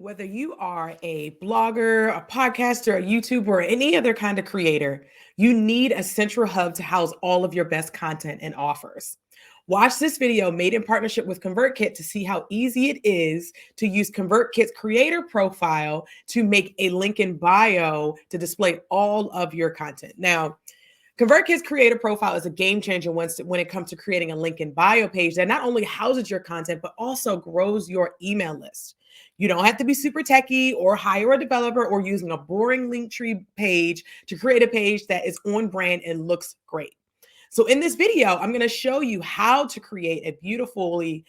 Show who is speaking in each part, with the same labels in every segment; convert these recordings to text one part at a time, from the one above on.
Speaker 1: Whether you are a blogger, a podcaster, a YouTuber, or any other kind of creator, you need a central hub to house all of your best content and offers. Watch this video made in partnership with ConvertKit to see how easy it is to use ConvertKit's creator profile to make a link in bio to display all of your content. Now, ConvertKit's creator profile is a game changer when it comes to creating a link in bio page that not only houses your content, but also grows your email list. You don't have to be super techie or hire a developer or using a boring link tree page to create a page that is on brand and looks great. So in this video, I'm going to show you how to create a beautifully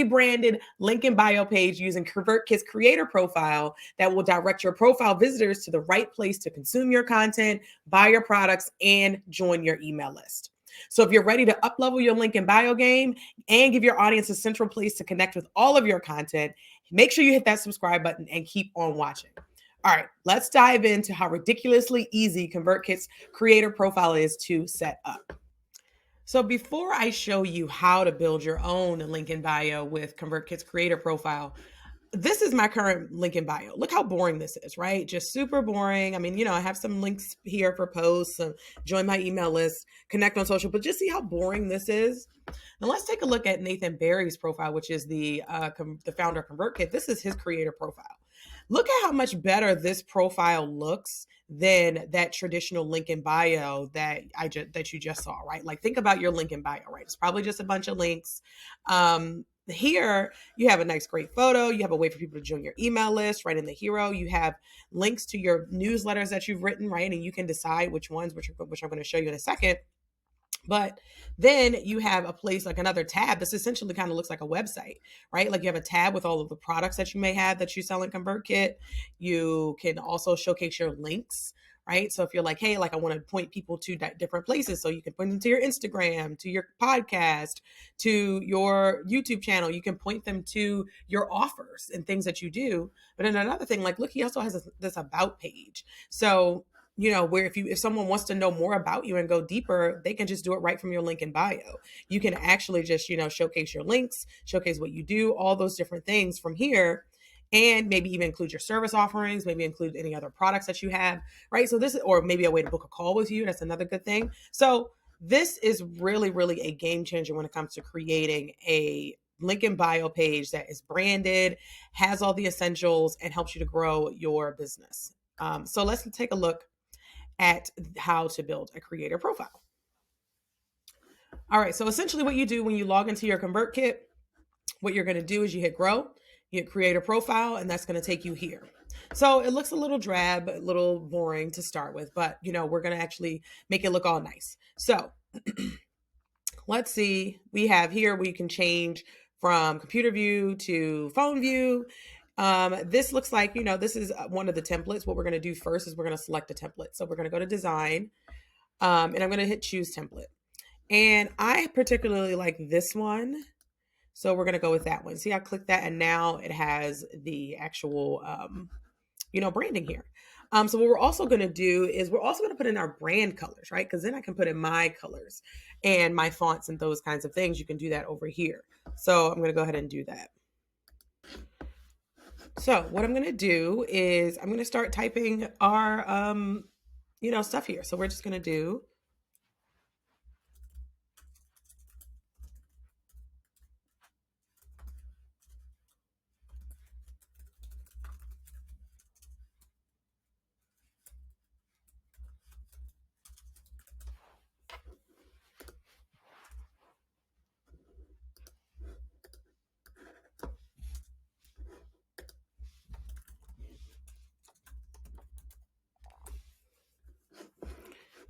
Speaker 1: branded link in bio page using ConvertKit's creator profile that will direct your profile visitors to the right place to consume your content, buy your products, and join your email list. So if you're ready to uplevel your link in bio game and give your audience a central place to connect with all of your content, make sure you hit that subscribe button and keep on watching. All right, let's dive into how ridiculously easy ConvertKit's creator profile is to set up. So before I show you how to build your own link in bio with ConvertKit's creator profile, this is my current link in bio. Look how boring this is, right? Just super boring. I mean, I have some links here for posts, join my email list, connect on social, but just see how boring this is. Now let's take a look at Nathan Barry's profile, which is the founder of ConvertKit. This is his creator profile. Look at how much better this profile looks than that traditional link in bio that you just saw, right? Like think about your link in bio, right? It's probably just a bunch of links. Here you have a nice, great photo. You have a way for people to join your email list, right? In the hero, you have links to your newsletters that you've written, right? And you can decide which ones, which I'm going to show you in a second. But then you have a place like another tab. This essentially kind of looks like a website, right? Like you have a tab with all of the products that you may have that you sell in ConvertKit. You can also showcase your links, right? So if you're like, hey, like I want to point people to different places, so you can point them to your Instagram, to your podcast, to your YouTube channel. You can point them to your offers and things that you do. But then another thing, like look, he also has this about page. So where if someone wants to know more about you and go deeper, they can just do it right from your link in bio. You can actually just, showcase your links, showcase what you do, all those different things from here, and maybe even include your service offerings, maybe include any other products that you have, right? So or maybe a way to book a call with you. That's another good thing. So this is really, really a game changer when it comes to creating a link in bio page that is branded, has all the essentials, and helps you to grow your business. So let's take a look at how to build a creator profile. All right, so essentially what you do when you log into your ConvertKit, what you're going to do is you hit grow, you hit create a profile, and that's going to take you here. So it looks a little drab, a little boring to start with, but we're going to actually make it look all nice. So let's see, we have here where you can change from computer view to phone view. This looks like, this is one of the templates. What we're going to do first is we're going to select a template. So we're going to go to design, and I'm going to hit choose template. And I particularly like this one. So we're going to go with that one. See, I clicked that and now it has the actual, branding here. So what we're also going to do is we're also going to put in our brand colors, right? Because then I can put in my colors and my fonts and those kinds of things. You can do that over here. So I'm going to go ahead and do that. So what I'm going to do is I'm going to start typing our, stuff here. So we're just going to do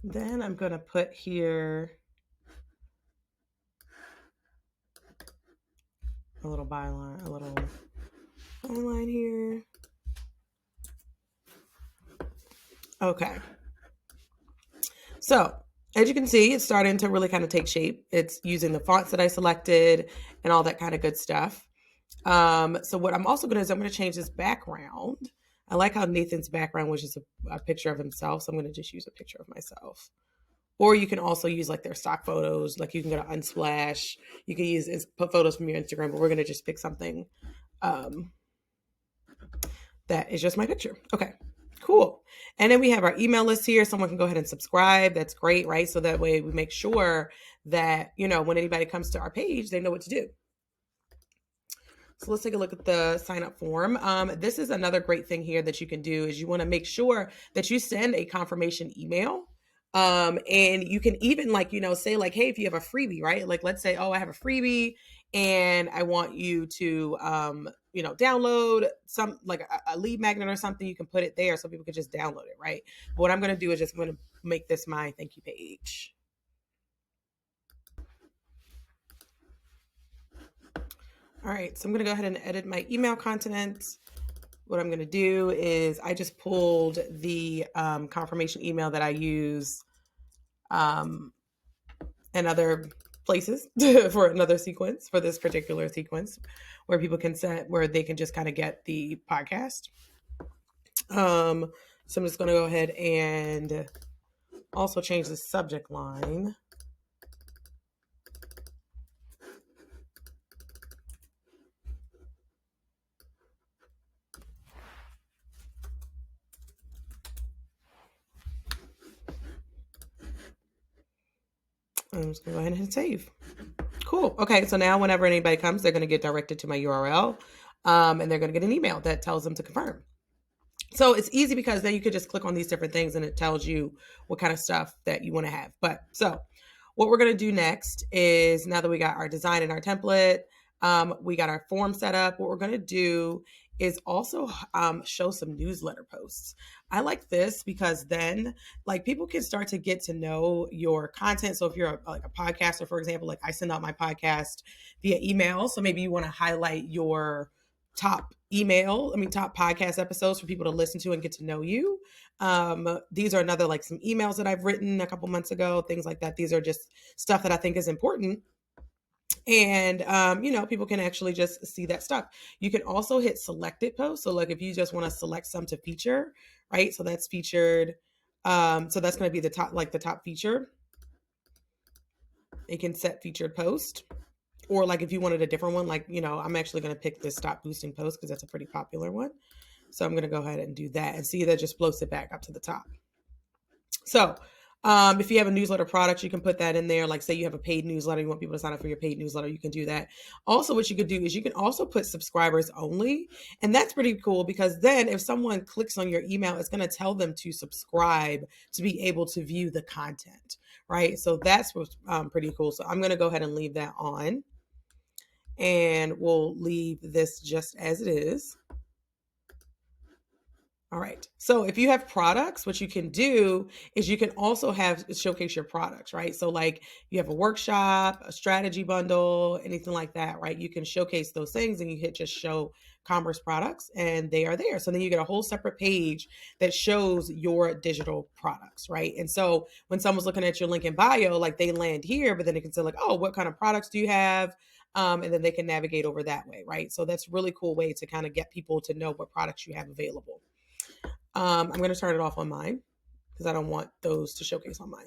Speaker 1: then I'm going to put here a little byline, a little byline here. Okay. So as you can see, it's starting to really kind of take shape. It's using the fonts that I selected and all that kind of good stuff. So what I'm also going to do is I'm going to change this background. I like how Nathan's background was just a picture of himself. So I'm going to just use a picture of myself. Or you can also use like their stock photos. Like you can go to Unsplash. You can put photos from your Instagram, but we're going to just pick something That is just my picture. Okay, cool. And then we have our email list here. Someone can go ahead and subscribe. That's great, right? So that way we make sure that, when anybody comes to our page, they know what to do. So let's take a look at the sign up form. This is another great thing here that you can do is you want to make sure that you send a confirmation email. And you can even say like, hey, if you have a freebie, right? Like let's say, oh, I have a freebie and I want you to, download some like a lead magnet or something. You can put it there so people can just download it, right? But what I'm going to do is just going to make this my thank you page. All right, so I'm going to go ahead and edit my email content. What I'm going to do is I just pulled the confirmation email that I use in other places for another sequence, for this particular sequence, where people can set, where they can just kind of get the podcast. So I'm just going to go ahead and also change the subject line. I'm just going to go ahead and hit save. Cool. Okay. So now whenever anybody comes, they're going to get directed to my URL and they're going to get an email that tells them to confirm. So it's easy because then you could just click on these different things and it tells you what kind of stuff that you want to have. But so what we're going to do next is, now that we got our design and our template, we got our form set up, what we're going to do is also show some newsletter posts. I like this because then like people can start to get to know your content. So if you're like a podcaster, for example, like I send out my podcast via email. So maybe you want to highlight your top podcast episodes for people to listen to and get to know you. These are another like some emails that I've written a couple months ago, things like that. These are just stuff that I think is important. And, people can actually just see that stuff. You can also hit selected posts. So like if you just want to select some to feature, right? So that's featured. So that's going to be the top feature. You can set featured post. Or like if you wanted a different one, like, I'm actually going to pick this stop boosting post because that's a pretty popular one. So I'm going to go ahead and do that and see that just floats it back up to the top. So if you have a newsletter product, you can put that in there. Like say you have a paid newsletter, you want people to sign up for your paid newsletter, you can do that. Also, what you could do is you can also put subscribers only. And that's pretty cool because then if someone clicks on your email, it's going to tell them to subscribe to be able to view the content, right? So that's what's pretty cool. So I'm going to go ahead and leave that on. And we'll leave this just as it is. All right. So if you have products, what you can do is you can also showcase your products, right? So like you have a workshop, a strategy bundle, anything like that, right? You can showcase those things and you hit just show commerce products and they are there. So then you get a whole separate page that shows your digital products, right? And so when someone's looking at your link in bio, like they land here, but then they can say like, oh, what kind of products do you have? And then they can navigate over that way, right? So that's a really cool way to kind of get people to know what products you have available. I'm going to turn it off on mine because I don't want those to showcase on mine.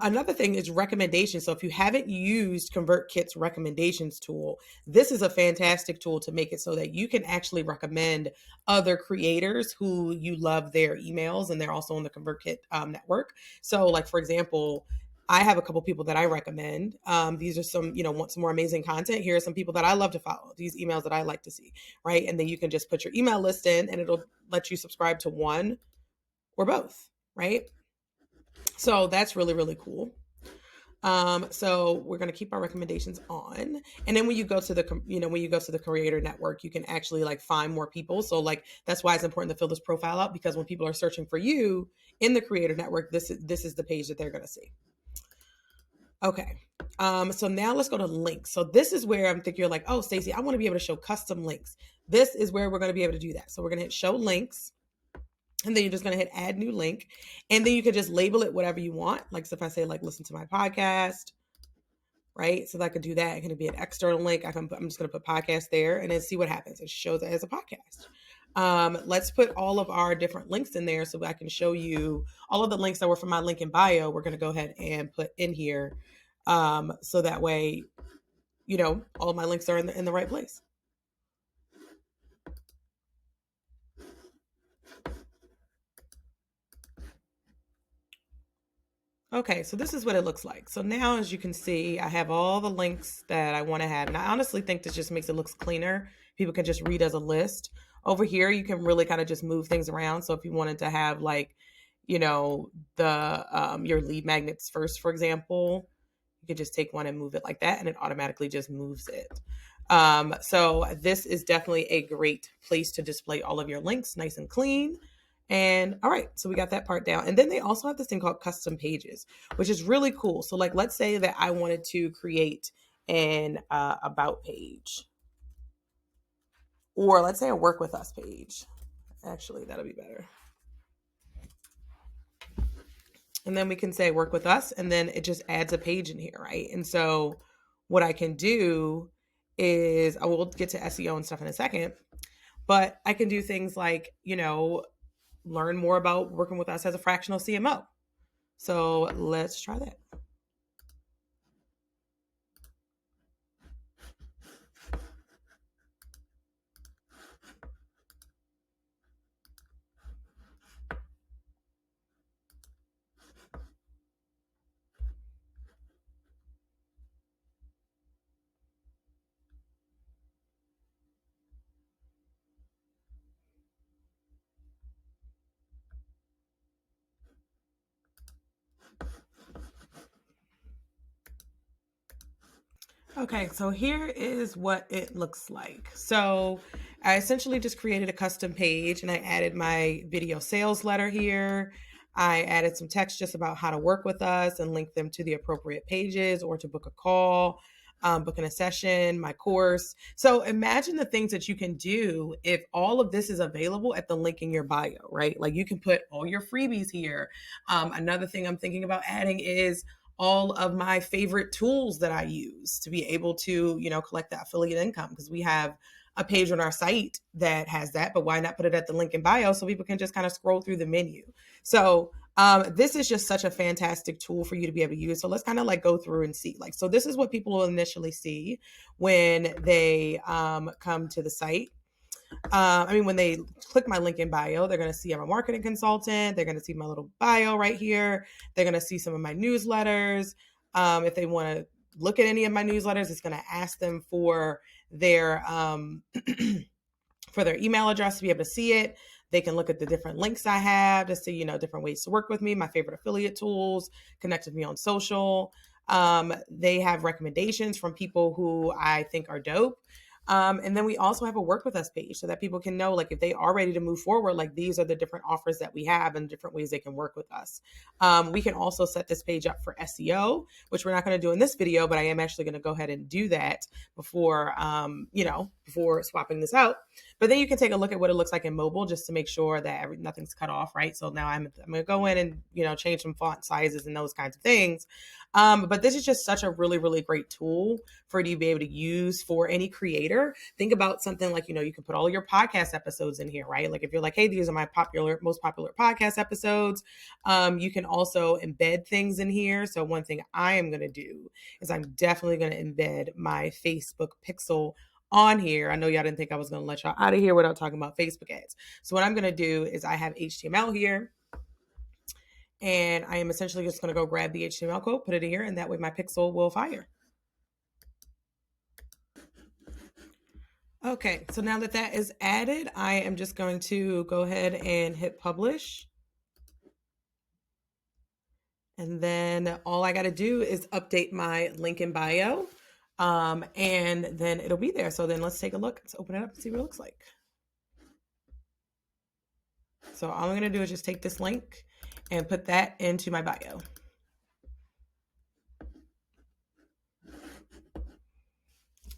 Speaker 1: Another thing is recommendations. So if you haven't used ConvertKit's recommendations tool, this is a fantastic tool to make it so that you can actually recommend other creators who you love their emails and they're also on the ConvertKit network. So like, for example, I have a couple people that I recommend. These are some, want some more amazing content. Here are some people that I love to follow, these emails that I like to see, right? And then you can just put your email list in and it'll let you subscribe to one or both, right? So that's really, really cool. So we're going to keep our recommendations on. And then when you go to the creator network, you can actually like find more people. So like, that's why it's important to fill this profile out because when people are searching for you in the creator network, this is the page that they're going to see. Okay. So now let's go to links. So this is where I'm thinking you're like, oh, Stacey, I want to be able to show custom links. This is where we're going to be able to do that. So we're going to hit show links. And then you're just going to hit add new link. And then you can just label it whatever you want. Like, so if I say like, listen to my podcast, right? So that I could do that. It can be an external link. I'm just going to put podcast there and then see what happens. It shows it as a podcast. Let's put all of our different links in there so I can show you all of the links that were from my link in bio. We're going to go ahead and put in here. So that way, all of my links are in the right place. Okay, so this is what it looks like. So now, as you can see, I have all the links that I want to have. And I honestly think this just makes it look cleaner. People can just read as a list. Over here, you can really kind of just move things around. So if you wanted to have like, the your lead magnets first, for example, you could just take one and move it like that, and it automatically just moves it. So this is definitely a great place to display all of your links nice and clean. And all right, so we got that part down. And then they also have this thing called custom pages, which is really cool. So like, let's say that I wanted to create an about page, or let's say a work with us page. Actually, that'll be better. And then we can say work with us, and then it just adds a page in here, right? And so what I can do is, I will get to SEO and stuff in a second, but I can do things like, learn more about working with us as a fractional CMO. So let's try that. Okay, so here is what it looks like. So I essentially just created a custom page and I added my video sales letter here. I added some text just about how to work with us and link them to the appropriate pages or to book a call, booking a session, my course. So imagine the things that you can do if all of this is available at the link in your bio, right? Like you can put all your freebies here. Another thing I'm thinking about adding is all of my favorite tools that I use to be able to, collect that affiliate income, because we have a page on our site that has that, but why not put it at the link in bio so people can just kind of scroll through the menu? So this is just such a fantastic tool for you to be able to use. So let's kind of like go through and see. Like, so this is what people will initially see when they come to the site. When they click my link in bio, they're going to see I'm a marketing consultant. They're going to see my little bio right here. They're going to see some of my newsletters. If they want to look at any of my newsletters, it's going to ask them for their for their email address to be able to see it. They can look at the different links I have to see, different ways to work with me, my favorite affiliate tools, connect with me on social. They have recommendations from people who I think are dope. And then we also have a work with us page so that people can know, like, if they are ready to move forward, like these are the different offers that we have and different ways they can work with us. We can also set this page up for SEO, which we're not going to do in this video, but I am actually going to go ahead and do that before, before swapping this out. But then you can take a look at what it looks like in mobile just to make sure that nothing's cut off, right? So now I'm going to go in and, change some font sizes and those kinds of things. But this is just such a really, really great tool for you to be able to use for any creator. Think about something like, you can put all your podcast episodes in here, right? Like if you're like, hey, these are my most popular podcast episodes. You can also embed things in here. So one thing I am going to do is I'm definitely going to embed my Facebook pixel on here. I know y'all didn't think I was going to let y'all out of here without talking about Facebook ads. So what I'm going to do is I have HTML here. And I am essentially just going to go grab the HTML code, put it in here, and that way my pixel will fire. Okay, so now that that is added, I am just going to go ahead and hit publish. And then all I got to do is update my link in bio, and then it'll be there. So then let's take a look. Let's open it up and see what it looks like. So all I'm going to do is just take this link and put that into my bio.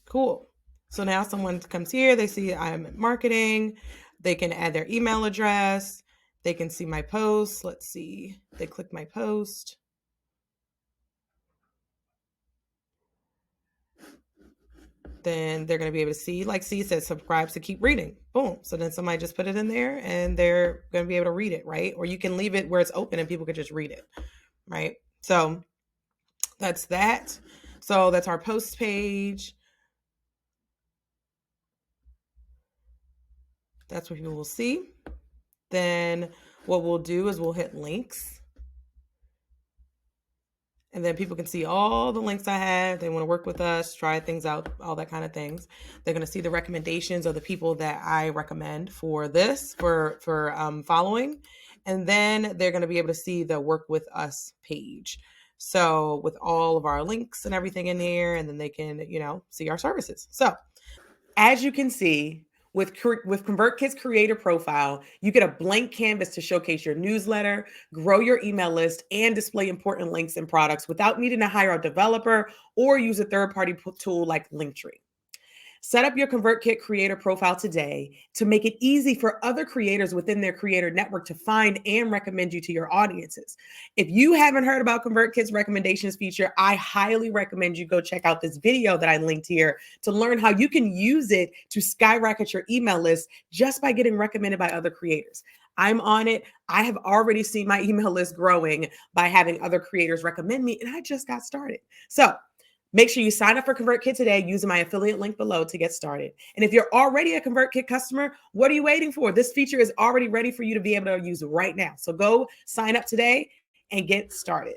Speaker 1: Cool. So now someone comes here, they see I'm in marketing, they can add their email address, they can see my post. Let's see, they click my post. Then they're going to be able to see, like, see, it says subscribe to keep reading. Boom. So then somebody just put it in there and they're going to be able to read it, right? Or you can leave it where it's open and people could just read it, right? So that's that. So that's our post page. That's what people will see. Then what we'll do is we'll hit links. And then people can see all the links I have. They want to work with us, try things out, all that kind of things. They're going to see the recommendations of the people that I recommend for this, for following. And then they're going to be able to see the work with us page. So with all of our links and everything in there, and then they can, see our services. So as you can see, with ConvertKit's creator profile, you get a blank canvas to showcase your newsletter, grow your email list, and display important links and products without needing to hire a developer or use a third-party tool like Linktree. Set up your ConvertKit creator profile today to make it easy for other creators within their creator network to find and recommend you to your audiences. If you haven't heard about ConvertKit's recommendations feature, I highly recommend you go check out this video that I linked here to learn how you can use it to skyrocket your email list just by getting recommended by other creators. I'm on it. I have already seen my email list growing by having other creators recommend me, and I just got started. So make sure you sign up for ConvertKit today using my affiliate link below to get started. And if you're already a ConvertKit customer, what are you waiting for? This feature is already ready for you to be able to use right now. So go sign up today and get started.